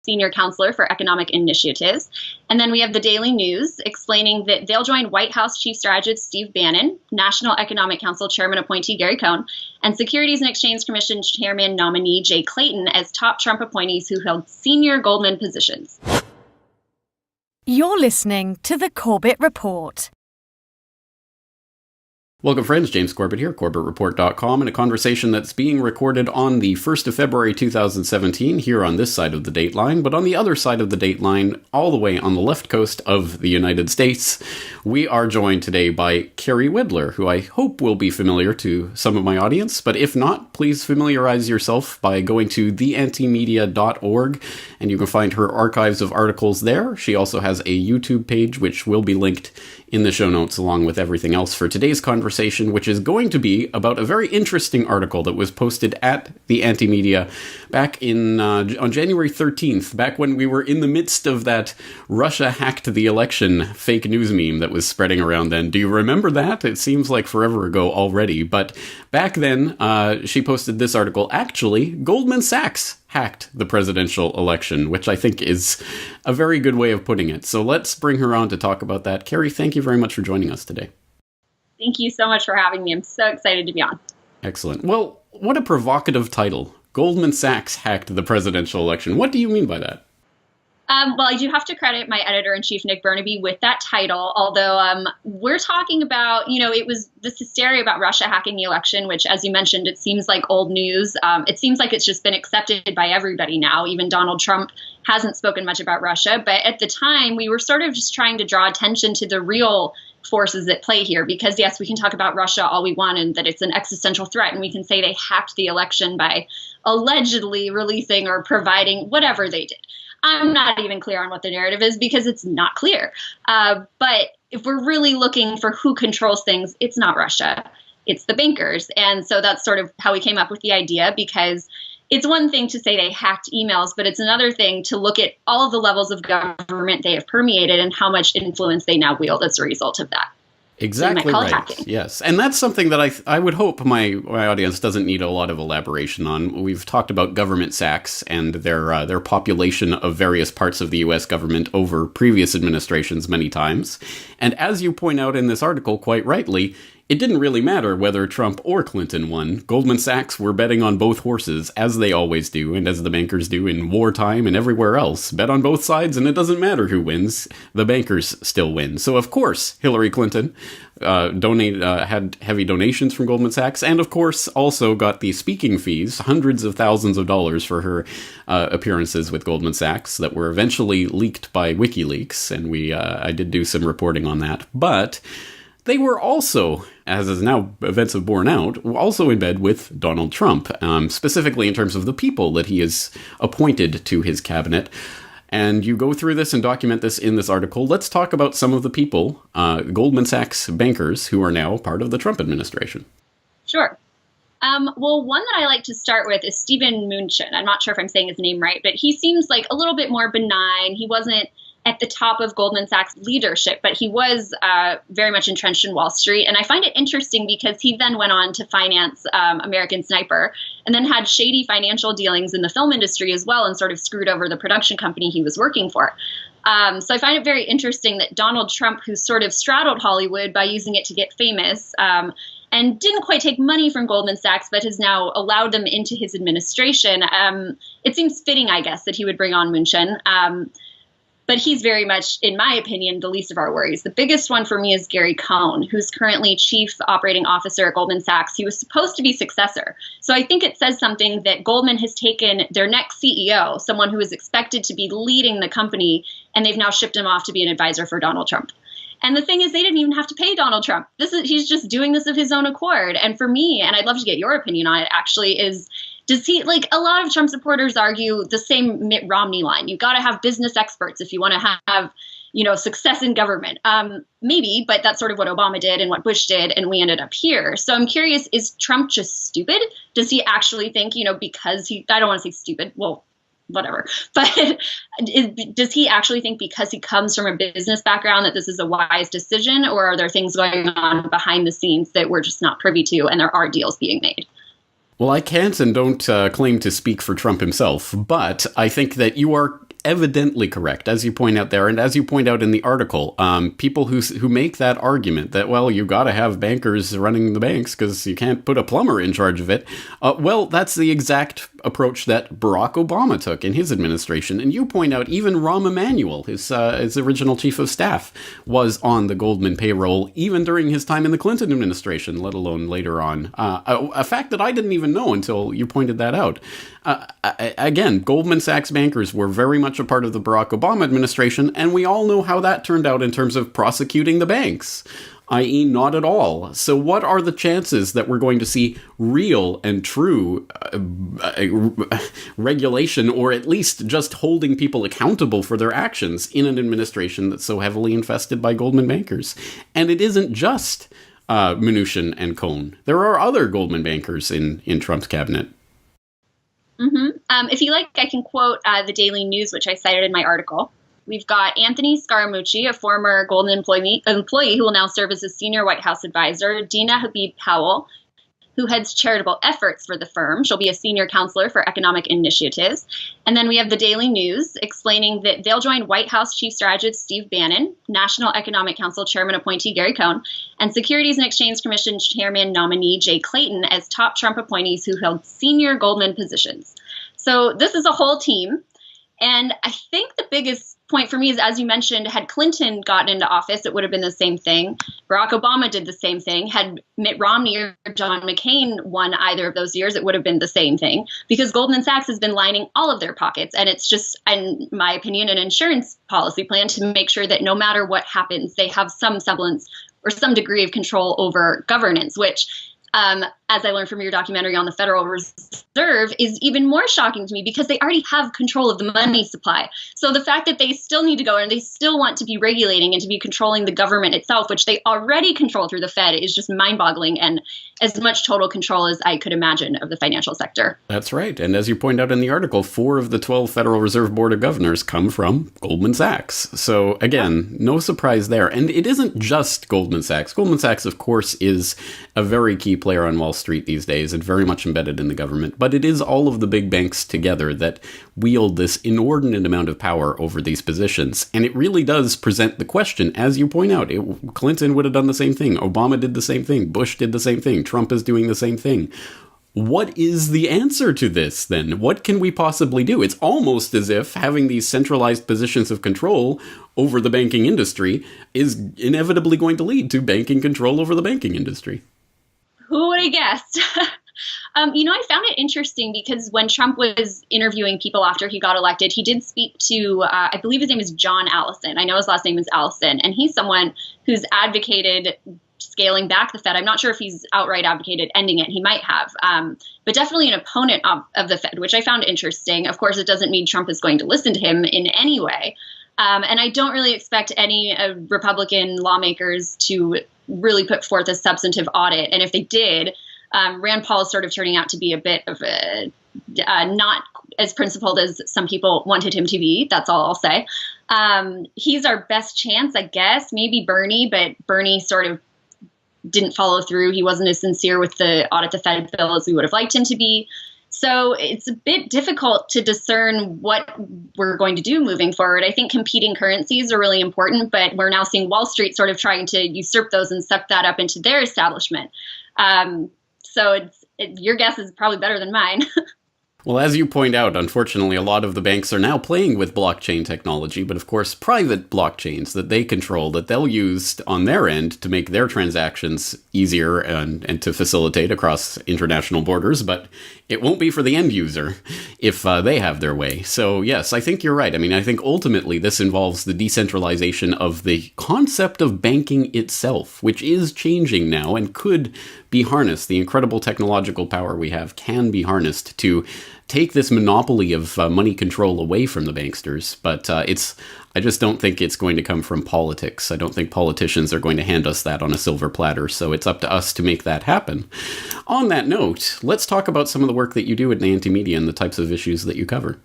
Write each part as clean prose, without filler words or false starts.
senior counselor for economic initiatives. And then we have the Daily News explaining that they'll join White House Chief Strategist Steve Bannon, National Economic Council Chairman appointee Gary Cohn, and Securities and Exchange Commission Chairman nominee Jay Clayton as top Trump appointees who held senior Goldman positions. You're listening to the Corbett Report. Welcome, friends. James Corbett here, CorbettReport.com, and a conversation that's being recorded on the 1st of February 2017 here on this side of the dateline, but on the other side of the dateline, all the way on the left coast of the United States, we are joined today by Carrie Wedler, who I hope will be familiar to some of my audience, but if not, please familiarize yourself by going to theantimedia.org, and you can find her archives of articles there. She also has a YouTube page, which will be linked in the show notes along with everything else for today's conversation, which is going to be about a very interesting article that was posted at the Anti-Media back in on January 13th, back when we were in the midst of that Russia hacked the election fake news meme that was spreading around then. Do you remember that? It seems like forever ago already, but back then she posted this article. Actually, Goldman Sachs hacked the presidential election, which I think is a very good way of putting it. So let's bring her on to talk about that. Carrie, thank you very much for joining us today. Thank you so much for having me. I'm so excited to be on. Excellent. Well, what a provocative title. Goldman Sachs hacked the presidential election. What do you mean by that? Well, I do have to credit my editor-in-chief, Nick Burnaby, with that title, although we're talking about, it was this hysteria about Russia hacking the election, which, as you mentioned, it seems like old news. It seems like it's just been accepted by everybody now. Even Donald Trump hasn't spoken much about Russia. But at the time, we were sort of just trying to draw attention to the real forces at play here, because, yes, we can talk about Russia all we want and that it's an existential threat, and we can say they hacked the election by allegedly releasing or providing whatever they did. I'm not even clear on what the narrative is because it's not clear. But if we're really looking for who controls things, it's not Russia, it's the bankers. And so that's sort of how we came up with the idea, because it's one thing to say they hacked emails, but it's another thing to look at all of the levels of government they have permeated and how much influence they now wield as a result of that. Exactly right. Yes. And that's something that I would hope my audience doesn't need a lot of elaboration on. We've talked about government sacks and their population of various parts of the U.S. government over previous administrations many times. And as you point out in this article, quite rightly, it didn't really matter whether Trump or Clinton won. Goldman Sachs were betting on both horses, as they always do, and as the bankers do in wartime and everywhere else. Bet on both sides, and it doesn't matter who wins. The bankers still win. So, of course, Hillary Clinton had heavy donations from Goldman Sachs, and, of course, also got the speaking fees, hundreds of thousands of dollars for her appearances with Goldman Sachs that were eventually leaked by WikiLeaks, and I did do some reporting on that. But they were also, as is now events have borne out, also in bed with Donald Trump, specifically in terms of the people that he has appointed to his cabinet. And you go through this and document this in this article. Let's talk about some of the people, Goldman Sachs bankers, who are now part of the Trump administration. Sure. Well, one that I like to start with is Steven Mnuchin. I'm not sure if I'm saying his name right, but he seems like a little bit more benign. He wasn't at the top of Goldman Sachs leadership, but he was very much entrenched in Wall Street. And I find it interesting because he then went on to finance American Sniper and then had shady financial dealings in the film industry as well and sort of screwed over the production company he was working for. So I find it very interesting that Donald Trump, who sort of straddled Hollywood by using it to get famous, and didn't quite take money from Goldman Sachs, but has now allowed them into his administration. It seems fitting, I guess, that he would bring on Mnuchin. But he's very much, in my opinion, the least of our worries. The biggest one for me is Gary Cohn, who's currently chief operating officer at Goldman Sachs. He was supposed to be successor. So I think it says something that Goldman has taken their next CEO, someone who is expected to be leading the company, and they've now shipped him off to be an advisor for Donald Trump. And the thing is, they didn't even have to pay Donald Trump. He's just doing this of his own accord. And for me, and I'd love to get your opinion on it, actually, does he, like a lot of Trump supporters argue the same Mitt Romney line. You got to have business experts if you want to have, success in government. Maybe, but that's sort of what Obama did and what Bush did, and we ended up here. So I'm curious, is Trump just stupid? Does he actually think, because I don't want to say stupid, well, whatever. But does he actually think because he comes from a business background that this is a wise decision, or are there things going on behind the scenes that we're just not privy to and there are deals being made? Well, I can't and don't claim to speak for Trump himself, but I think that you are evidently correct, as you point out there, and as you point out in the article. People who make that argument that, well, you got to have bankers running the banks because you can't put a plumber in charge of it. Well, that's the exact approach that Barack Obama took in his administration. And you point out even Rahm Emanuel, his original chief of staff, was on the Goldman payroll even during his time in the Clinton administration, let alone later on. A fact that I didn't even know until you pointed that out. Again, Goldman Sachs bankers were very much a part of the Barack Obama administration, and we all know how that turned out in terms of prosecuting the banks, i.e. not at all. So what are the chances that we're going to see real and true regulation, or at least just holding people accountable for their actions in an administration that's so heavily infested by Goldman bankers? And it isn't just Mnuchin and Cohn. There are other Goldman bankers in Trump's cabinet. If you like, I can quote the Daily News, which I cited in my article. We've got Anthony Scaramucci, a former Goldman employee who will now serve as a senior White House advisor. Dina Habib Powell, who heads charitable efforts for the firm. She'll be a senior counselor for economic initiatives. And then we have the Daily News explaining that they'll join White House Chief Strategist Steve Bannon, National Economic Council Chairman appointee Gary Cohn, and Securities and Exchange Commission Chairman nominee Jay Clayton as top Trump appointees who held senior Goldman positions. So this is a whole team. And I think the biggest point for me is, as you mentioned, had Clinton gotten into office, it would have been the same thing. Barack Obama did the same thing. Had Mitt Romney or John McCain won either of those years, it would have been the same thing, because Goldman Sachs has been lining all of their pockets. And it's just, in my opinion, an insurance policy plan to make sure that no matter what happens, they have some semblance or some degree of control over governance, which, as I learned from your documentary on the Federal Reserve, is even more shocking to me because they already have control of the money supply. So the fact that they still need to go and they still want to be regulating and to be controlling the government itself, which they already control through the Fed, is just mind-boggling, and as much total control as I could imagine of the financial sector. That's right. And as you point out in the article, 4 of the 12 Federal Reserve Board of Governors come from Goldman Sachs. So again, no surprise there. And it isn't just Goldman Sachs. Goldman Sachs, of course, is a very key player on Wall Street these days and very much embedded in the government. But it is all of the big banks together that wield this inordinate amount of power over these positions. And it really does present the question, as you point out. Clinton would have done the same thing. Obama did the same thing. Bush did the same thing. Trump is doing the same thing. What is the answer to this, then? What can we possibly do? It's almost as if having these centralized positions of control over the banking industry is inevitably going to lead to banking control over the banking industry. Who would have guessed? I found it interesting because when Trump was interviewing people after he got elected, he did speak to, I believe his name is John Allison. I know his last name is Allison, and he's someone who's advocated scaling back the Fed. I'm not sure if he's outright advocated ending it. He might have, but definitely an opponent of the Fed, which I found interesting. Of course, it doesn't mean Trump is going to listen to him in any way. And I don't really expect any Republican lawmakers to really put forth a substantive audit. And if they did, Rand Paul is sort of turning out to be a bit of a not as principled as some people wanted him to be. That's all I'll say. He's our best chance, I guess. Maybe Bernie, but Bernie sort of didn't follow through. He wasn't as sincere with the audit the Fed bill as we would have liked him to be. So it's a bit difficult to discern what we're going to do moving forward. I think competing currencies are really important, but we're now seeing Wall Street sort of trying to usurp those and suck that up into their establishment. So your guess is probably better than mine. Well, as you point out, unfortunately, a lot of the banks are now playing with blockchain technology, but of course, private blockchains that they control, that they'll use on their end to make their transactions easier and to facilitate across international borders, but it won't be for the end user if they have their way. So yes, I think you're right. I mean, I think ultimately this involves the decentralization of the concept of banking itself, which is changing now and could be harnessed. The incredible technological power we have can be harnessed to take this monopoly of money control away from the banksters. But I just don't think it's going to come from politics. I don't think politicians are going to hand us that on a silver platter. So it's up to us to make that happen. On that note, let's talk about some of the work that you do at Anti-Media and the types of issues that you cover.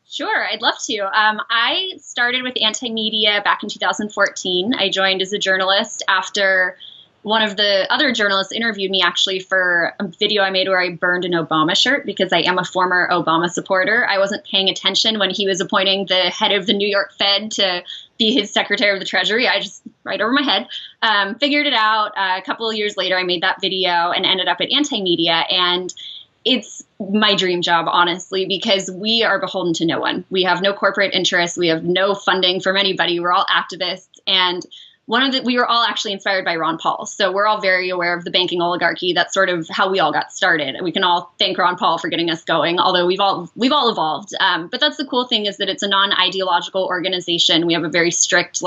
Sure, I'd love to. I started with Anti-Media back in 2014. I joined as a journalist after one of the other journalists interviewed me actually for a video I made where I burned an Obama shirt because I am a former Obama supporter. I wasn't paying attention when he was appointing the head of the New York Fed to be his Secretary of the Treasury. I just, right over my head, figured it out. A couple of years later, I made that video and ended up at Anti-Media. And it's my dream job, honestly, because we are beholden to no one. We have no corporate interests. We have no funding from anybody. We're all activists. And we were all actually inspired by Ron Paul. So we're all very aware of the banking oligarchy. That's sort of how we all got started. And we can all thank Ron Paul for getting us going, although we've all evolved. But that's the cool thing, is that it's a non-ideological organization. We have a very strict,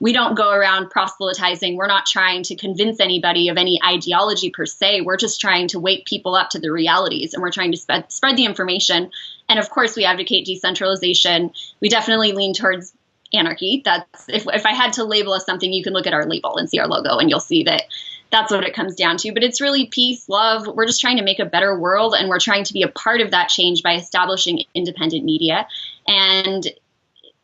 we don't go around proselytizing. We're not trying to convince anybody of any ideology per se. We're just trying to wake people up to the realities, and we're trying to spread the information. And of course, we advocate decentralization. We definitely lean towards anarchy. That's if I had to label us something, you can look at our label and see our logo, and you'll see that that's what it comes down to. But it's really peace, love. We're just trying to make a better world, and we're trying to be a part of that change by establishing independent media. And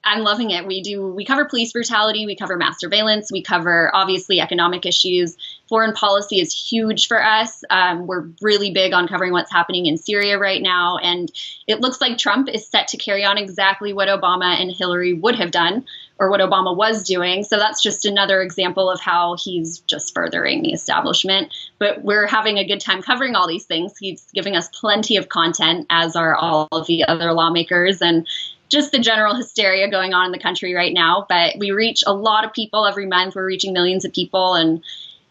I'm loving it. We cover police brutality, we cover mass surveillance, we cover obviously economic issues. Foreign policy is huge for us. We're really big on covering what's happening in Syria right now. And it looks like Trump is set to carry on exactly what Obama and Hillary would have done, or what Obama was doing. So that's just another example of how he's just furthering the establishment. But we're having a good time covering all these things. He's giving us plenty of content, as are all of the other lawmakers, and just the general hysteria going on in the country right now. But we reach a lot of people every month. We're reaching millions of people. And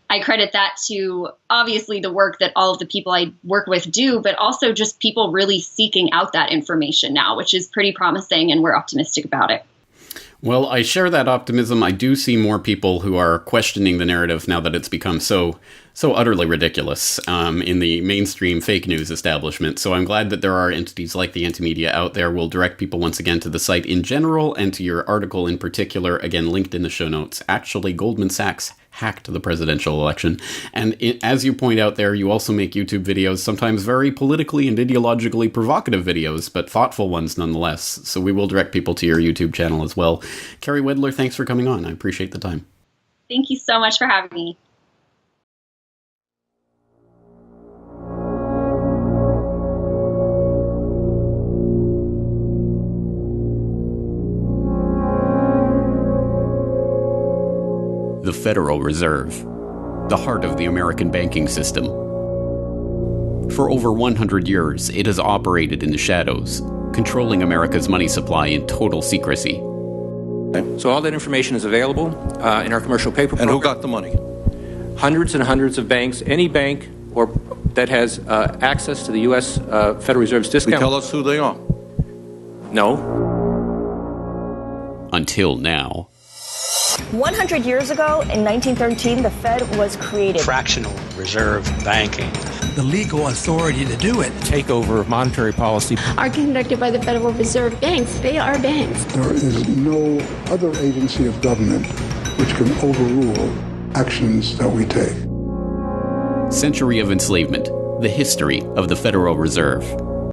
I credit that to obviously the work that all of the people I work with do, but also just people really seeking out that information now, which is pretty promising, and we're optimistic about it. Well, I share that optimism. I do see more people who are questioning the narrative now that it's become so utterly ridiculous in the mainstream fake news establishment. So I'm glad that there are entities like the Anti-Media out there. We'll direct people once again to the site in general and to your article in particular, again, linked in the show notes. Actually, Goldman Sachs hacked the presidential election. And as you point out there, you also make YouTube videos, sometimes very politically and ideologically provocative videos, but thoughtful ones nonetheless. So we will direct people to your YouTube channel as well. Carrie Wedler, thanks for coming on. I appreciate the time. Thank you so much for having me. The Federal Reserve, the heart of the American banking system. For over 100 years, it has operated in the shadows, controlling America's money supply in total secrecy. So all that information is available in our commercial paper program. And who got the money? Hundreds and hundreds of banks. Any bank that has access to the U.S. Federal Reserve's discount. Tell us who they are. No. Until now. 100 years ago, in 1913, the Fed was created. Fractional reserve banking. The legal authority to do it. Takeover of monetary policy. Are conducted by the Federal Reserve banks. They are banks. There is no other agency of government which can overrule actions that we take. Century of Enslavement, the history of the Federal Reserve.